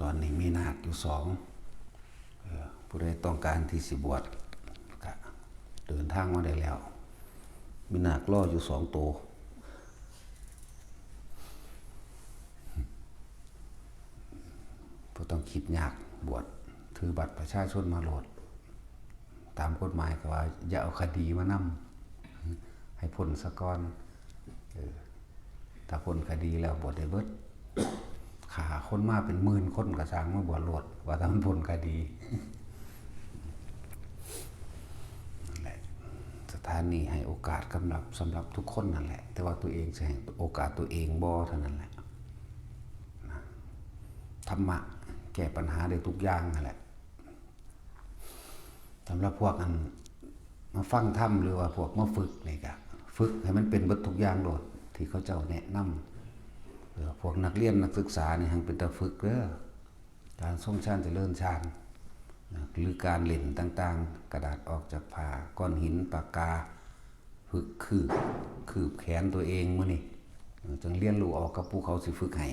ตอนนี้มีนาคอยู่สองผู้ใดต้องการที่สิบวชก็เดินทางมาได้แล้ว มีนาคล่ออยู่สองตัวบ่ต้องคิดยากบวชถือบัตรประชาชนมาโหลดตามกฎหมายก็ว่าอย่าเอาคดีมานำให้พ้นซะก่อนถ้าพ้นคดีแล้วบวชได้เบิดขาคนมาเป็นหมื่นคนก็สร้างมาบวชโหลดว่าถ้ามันพ้นคดีนั่นแหละสถานีให้โอกาสสำหรับทุกคนนั่นแหละแต่ว่าตัวเองจะให้โอกาสตัวเองบ่เท่านั้นแหละธรรมะแก้ปัญหาได้ทุกอย่างนั่นแหละสำหรับพวกอันมาฟังธรรมหรือว่าพวกมาฝึกนี่ก็ฝึกให้มันเป็นเบิดทุกอย่างโลดที่เขาเจ้าแนะนำพวกนักเรียนนักศึกษานี่หังเป็นตาฝึกเด้อการทรงฌานเจริญฌานหรือการเล่นต่างๆกระดาษออกจากผ้าก้อนหินปากกาฝึกคืบแขนตัวเองมื้อนี่จึงเรียนรู้ออกกับผู้เขาสิฝึกให้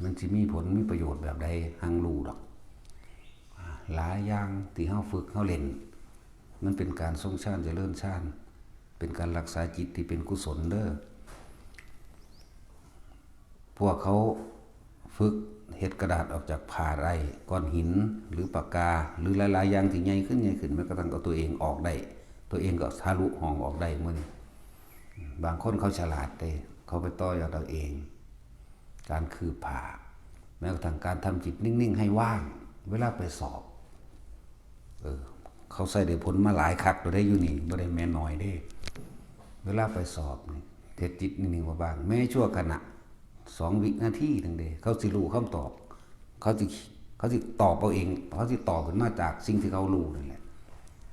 มันสิมีผลมีประโยชน์แบบใดหังรู้ดอกหลายอย่างที่เฮาฝึกเฮาเล่นมันเป็นการทรงฌานเจริญฌานเป็นการรักษาจิตที่เป็นกุศลเด้อพวกเขาฝึกเฮ็ดกระดาษออกจากผ้าไรก้อนหินหรือปากกาหรือหลายๆอย่างที่ใหญ่ขึ้นแม้กระทั่งเอาตัวเองออกได้ตัวเองก็ทะลุห้องออกได้มื้อบางคนเขาฉลาดเด้เขาไปต่อยอดเอาเองการคืบผ้าแม้กระทั่งการทำจิตนิ่งๆให้ว่างเวลาไปสอบเขาใส่ได้ผลมาหลายคักได้อยู่นี่บ่ได้แม่น้อยเด้เวลาไปสอบนี่เทศจิตนิ่งๆว่าบ้างแม้ชั่วขณะ2 วินาทีนึงเด้เขาสิรู้คำตอบเขาสิตอบเอาเองเขาสิตอบขึ้นมาจากสิ่งที่เขารู้นั่นแหละ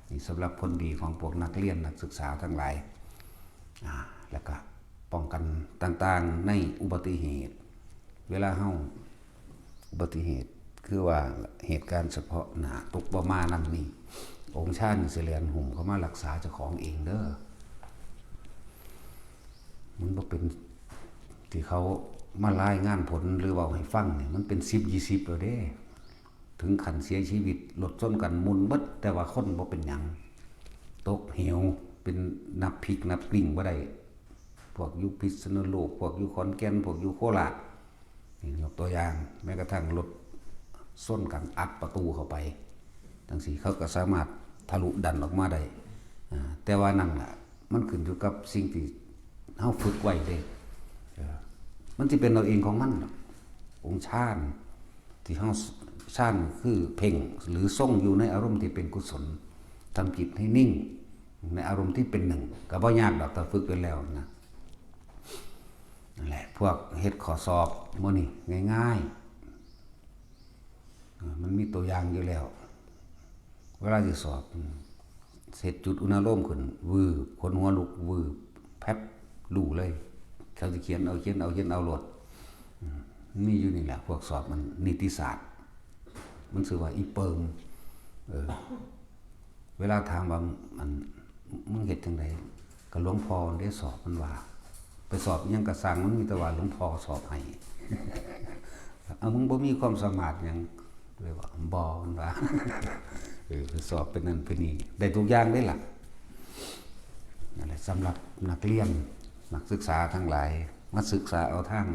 นี่สำหรับผลดีของพวกนักเรียนนักศึกษาทั้งหลายแล้วก็ป้องกันต่างๆในอุบัติเหตุเวลาเฮาอุบัติเหตุคือว่าเหตุการณ์เฉพาะหน้าตกบ่มานั่นนี่องค์ชาติสิเรียนหุ่มเขามารักษาเจ้าของเองเด้อมันบ่เป็นที่เขามารายงานผลหรือว่าให้ฟังนี่มันเป็น10-20แล้วเด้ถึงขั้นเสียชีวิตรถชนกันมุนเบิดแต่ว่าคนบ่เป็นหยังตกเหวเป็นนับพลิกนับกลิ้งบ่ได้พวกอยู่พิษณุโลกพวกอยู่ขอนแก่นพวกอยู่โคราชนี่ยกตัวอย่างแม้กระทั่งรถส้นกันอัดประตูเข้าไปทั้งสี่เขาก็สามารถทะลุดันออกมาได้แต่ว่านั่นล่ะมันขึ้นอยู่กับสิ่งที่เฮาฝึกไว้เด้มันสิเป็นเราเองของมันองค์ฌานที่เฮาฌานคือเพ่งหรือทรงอยู่ในอารมณ์ที่เป็นกุศลทำจิตให้นิ่งในอารมณ์ที่เป็นหนึ่งก็บ่ยากดอกถ้าฝึกไปแล้วนะนั่นแหละพวกเฮ็ดข้อสอบมื้อนี้ง่ายๆมันมีตัวอย่างอยู่แล้วเวลาสิสอบเสร็จจุดอุณโลมขึ้นวืบคนหัวลุกวืบแป๊บรู้เลยเขาสิเขียนเอาโหลดมีอยู่นี่แหละพวกสอบมันนิติศาสตร์มันชื่อว่าอีเปิงเวลาถามว่ามันมึงเฮ็ดจังได๋ก็หลวงพ่อได้สอบมันว่าไปสอบยังกระสังมันมีแต่ว่าหลวงพ่อสอบให้มึงบ่มีความสามารถหยังเลยว่าบ่มันว่าไปสอบเป็นนั่นเป็นนี่ได้ทุกอย่างได้ล่ะนั่นแหละสำหรับนักเรียนนักศึกษาทั้งหลายมาศึกษาเอาทาง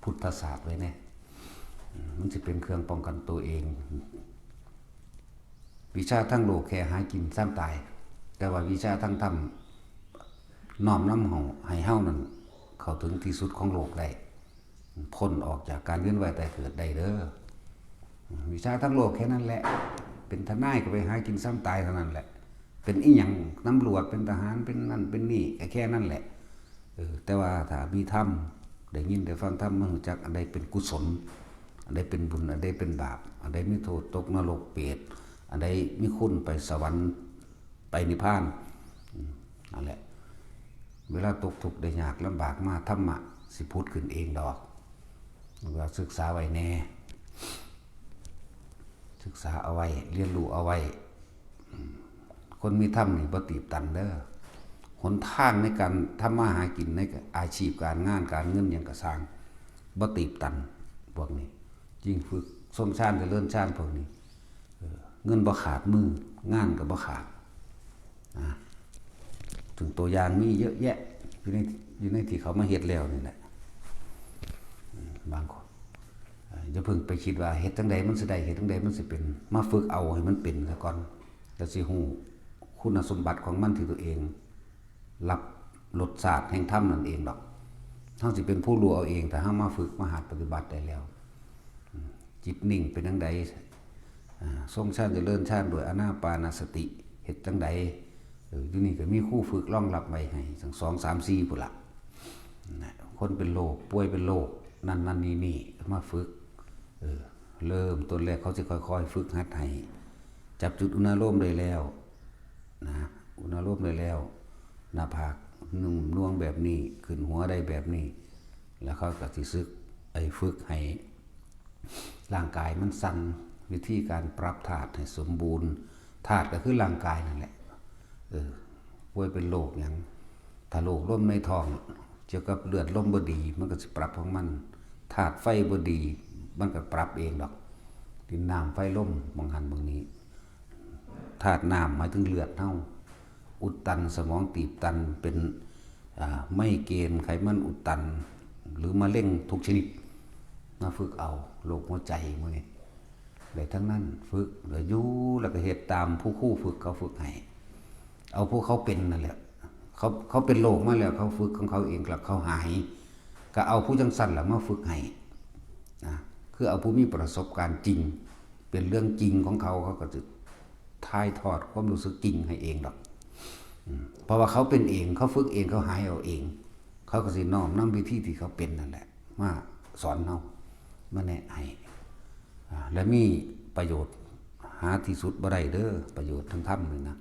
พุทธศาสตร์ไว้แน่มันสิเป็นเครื่องป้องกันตัวเองวิชาทั้งโลกแค่หากินซ้ำตายแต่ว่าวิชาทั้งธรรมน้อมนำเฮาให้เฮานั้นเข้าถึงที่สุดของโลกได้พ้นออกจากการเวียนว่ายตายเกิดได้เด้อวิชาทั้งโลกแค่นั้นแหละเป็นทนายก็ไปหากินซ้ำตายเท่านั้นแหละเป็นอีหยังตำรวจเป็นทหารเป็นนั่นเป็นนี่แค่นั้นแหละแต่ว่าถ้ามีธรรมได้ยินได้ฟังธรรมมันรู้จักอันใดเป็นกุศลอันใดเป็นบุญอันใดเป็นบาปอันใดมีโทษตกนรกเปรตอันใดมีคุณไปสวรรค์ไปนิพพานนั่นแหละเวลาตกทุกข์ได้ยากลำบากมาธรรมะสิพูดขึ้นเองดอกเราศึกษาไว้แน่ศึกษาเอาไว้เรียนรู้เอาไว้คนมีธรรมนี่บ่ตีบตันเด้อหนทางในการทำมาหากินในอาชีพการงานการเงินอย่างกระสร้างบ่ตีบตันพวกนี้ ยิ่งฝึกทรงชาติเจริญชาติพวกนี้เงินบ่ขาดมืองานก็บ่ขาดนะถึงตัวอย่างมีเยอะแยะอยู่ในที่เขามาเฮ็ดแล้วนี่แหละบางคนอย่าเพิ่งไปคิดว่าเฮ็ดจังใดมันสิได้เฮ็ดจังใดมันสิเป็นมาฝึกเอาให้มันเป็นซะก่อนแล้วสิฮู้คุณสมบัติของมันที่ตัวเองรับรสชาติแห่งธรรมนั่นเองดอกเฮาสิเป็นผู้รู้เอาเองแต่เฮามาฝึกมาหัดปฏิบัติได้แล้วจิตนิ่งเป็นจังใดทรงชาติเจริญชาติโดยอานาปานสติเฮ็ดจังใดอยู่นี่ก็มีครูฝึกรองรับไว้ให้ทั้ง2 3 4พุ่นล่ะคนเป็นโรคป่วยเป็นโรคนั่นนี่มาฝึกเริ่มต้นแรกเขาสิค่อยๆฝึกหัดให้จับจุดอุณโลมได้แล้วนะอุณโลมได้แล้วหน้าผากนุ่มน่วงแบบนี้ขึ้นหัวได้แบบนี้แล้วเขาก็สิฝึกให้ร่างกายมันสั่นวิธีการปรับธาตุให้สมบูรณ์ธาตุก็คือร่างกายนั่นแหละป่วยเป็นโรคอย่างถ้าโรคลมในท้องเกี่ยวกับเลือดลมบ่ดีมันก็สิปรับของมันธาตุไฟบ่ดีมันก็ปรับเองดอกดินน้ำไฟลมบางหันบางนี้ธาตุน้ำหมายถึงเลือดเฮาอุดตันสมองตีบตันเป็นไม่เกณฑ์ไขมันอุดตันหรือมะเร็งทุกชนิดมาฝึกเอาโรคหัวใจมื้อนี้ได้ทั้งนั้นฝึกแล้วอยู่แล้วก็เฮ็ดตามผู้คู่ฝึกเขาฝึกให้เอาพวกเขาเป็นนั่นแหละเขาเป็นโรคมาแล้วเขาฝึกของเขาเองแล้วเขาหายก็เอาผู้จังสั่นล่ะมาฝึกให้นะคือเอาผู้มีประสบการณ์จริงเป็นเรื่องจริงของเขาก็จะถ่ายทอดความรู้สึกจริงให้เองดอกเพราะว่าเขาเป็นเองเขาฝึกเองเขาหายเอาเองเขาก็สิน้อมนำวิธีที่เขาเป็นนั่นแหละมาสอนเรามาแนะให้และมีประโยชน์หาที่สุดบ่ได้เด้อประโยชน์ทั้งธรรมนี่นะ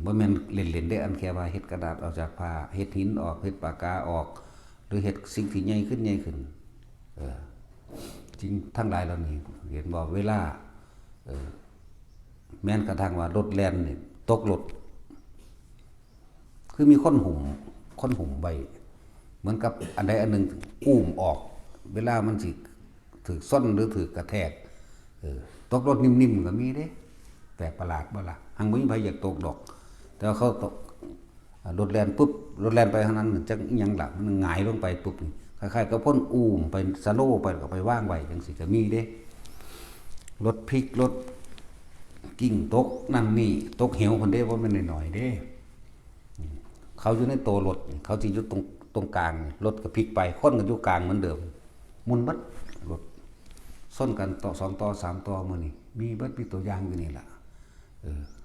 บ่แม่นเล่นๆได้อันแค่ว่าเฮ็ดกระดาษออกจากผ้าเฮ็ดหินออกเฮ็ดปากกาออกหรือเฮ็ดสิ่งที่ใหญ่ขึ้นจริงทั้งหลายเหล่านี้เห็นบ่เวลาแม้นกระทั่งว่ารถแล่นนี่ตกรถคือมีคนหุ่มไว้เหมือนกับอันใดอันหนึ่งอุ้มออกเวลามันสิถือส้นหรือถือกระแทกตกรถนิ่มๆก็มีเด้แปลกประหลาดบ่ล่ะหังบ่มีไผอยากตกดอกแต่เขาตกรถแล่นปุ๊บรถแล่นไปทางนั้นจังอีหยังล่ะมันหงายลงไปปุ๊บคล้ายๆกับพ่นอุ้มไปสโลว์ไปก็ไปวางไว้จังซี่ก็มีเด้รถพลิกรถกิ่งตกนั่นนี่ตกเหวคนเด้บ่แม่นน้อยๆเด้เขาอยู่ในโตรถเขาสิอยู่ตรงกลางรถก็พลิกไปคนก็อยู่กลางเหมือนเดิมหมุนบัดรถส้นกันต่อ2ต่อ3ต่อมื้อนี้มีเบิดมีตัวอย่างอยู่นี่ล่ะ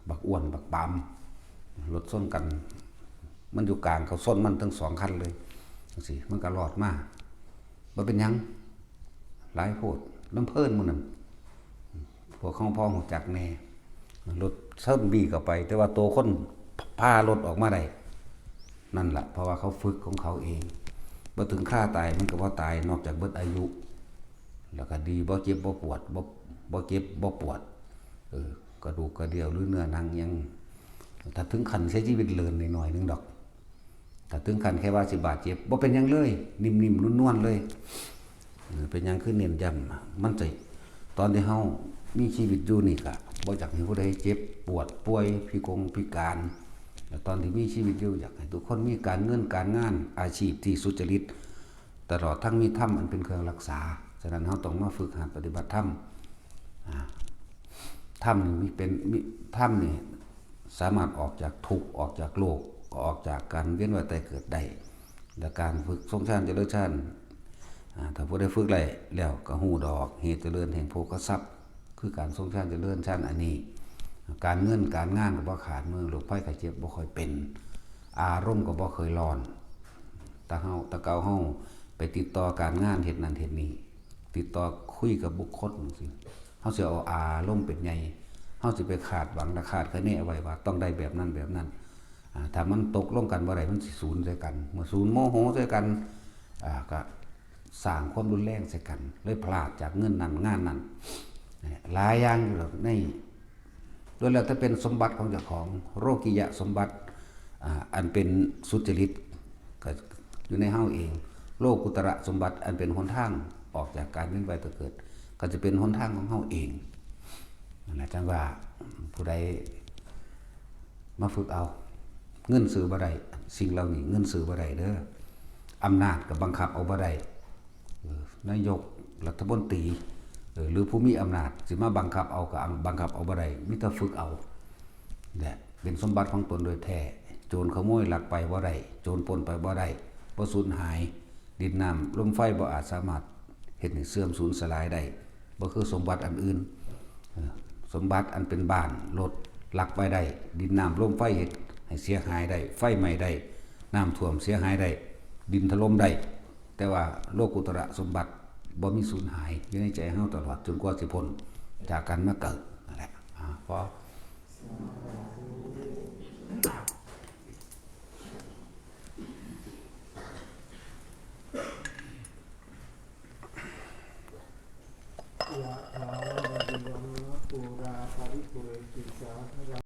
บักอ้วนบักปามรถส้นกันมันอยู่กลางเขาส้นมันทั้ง2คันเลยจังซี่มันก็รอดมาบ่เป็นหยังหลายโพดลำเพิ่นมื้อนั้นพวกของพ่อฮู้จักแน่รถเซิ่นบี้เข้าไปแต่ว่าตัวคนพารถออกมาได้นั่นล่ะเพราะว่าเขาฝึกของเขาเองบ่ถึงฆ่าตายมันก็บ่ตายนอกจากเบิดอายุแล้วก็ดีบ่เจ็บบ่ปวดบ่เจ็บบ่ปวดกระดูกกระเดี่ยวหรือเนื้อหนังยังถ้าถึงขั้นใช้ชีวิตเลินหน่อยนึงดอกถ้าถึงขั้นแค่ว่าสิบาดเจ็บบ่เป็นหยังเลยนิ่มๆนวลๆเลยเป็นหยังคือเน้นย้ำมันสิตอนที่เฮามีชีวิตอยู่นี่ก็บ่อยากให้ผู้ใดเจ็บปวดป่วยพิการแล้วตอนที่มีชีวิตอยู่อยากให้ทุกคนมีการเงินการงานอาชีพที่สุจริตตลอดทั้งมีธรรมอันเป็นเครื่องรักษาฉะนั้นเฮาต้องมาฝึกหัดปฏิบัติธรรมธรรมนี่ธรรมนี่สามารถออกจากทุกข์ออกจากโลกออกจากการเวียนว่ายตายเกิดได้และการฝึกทรงฌานเจริญฌานถ้าผู้ได้ฝึกแล้วก็ฮู้ดอกเหตุเจริญแห่งโภคทรัพย์คือการทรงฌานเจริญฌานอันนี้การเงินการงานก็บ่ขาดมือโรคภัยไข้เจ็บบ่ค่อยเป็นอารมณ์ก็บ่เคยร้อนตะเกาเฮาไปติดต่อการงานเฮ็ดนั่นเฮ็ดนี้ติดต่อคุยกับบุคคลจังซี่เฮาสิเอาอารมณ์เป็นใหญ่เฮาสิไปคาดหวังคาดคะเนเอาไว้ว่าต้องได้แบบนั้นถ้ามันตกลงกันบ่ได้มันสิสูญใส่กันเมื่อสูญโมโหใส่กันก็สร้างความรุนแรงใส่กันเลยพลาดจากเงินนั้นงานนั้นหลายอย่างอยู่ในโดยแล้วถ้าเป็นสมบัติของเจ้าของโลกิยะสมบัติอันเป็นสุจริตก็อยู่ในเฮาเองโลกุตระสมบัติอันเป็นหนทางออกจากการเวียนว่ายตายเกิด ก็จะเป็นหนทางของเฮาเองนั่นแหละจังว่าผู้ใดมาฝึกเอาเงินซื้อบ่ได้สิ่งเหล่านี้เงินซื้อบ่ได้เด้ออำนาจก็บังคับเอาบ่ได้นายกรัฐมนตรีหรือผู้มีอำนาจสิมาบังคับเอาก็บังคับเอาบ่ได้มีแต่ฝึกเอาแหละเป็นสมบัติของตนโดยแท้โจรขโมยลักไปบ่ได้โจรปล้นไปบ่ได้บ่สูญหายดินน้ำลมไฟบ่อาจสามารถเฮ็ดให้เสื่อมสูญสลายได้บ่คือสมบัติอันอื่นสมบัติอันเป็นบ้านรถลักไปได้ดินน้ำลมไฟเฮ็ดให้เสียหายได้ไฟไหม้ได้น้ำท่วมเสียหายได้ดินถล่มได้แต่ว่าโลกุตระสมบัติบ่มีสูญหายอยู่ในใจเฮาตลอดจนกว่าสิพ้นจากกันมาเกิดนั่นแหละพอยะถาวะริวะปุราภริปุเรติสา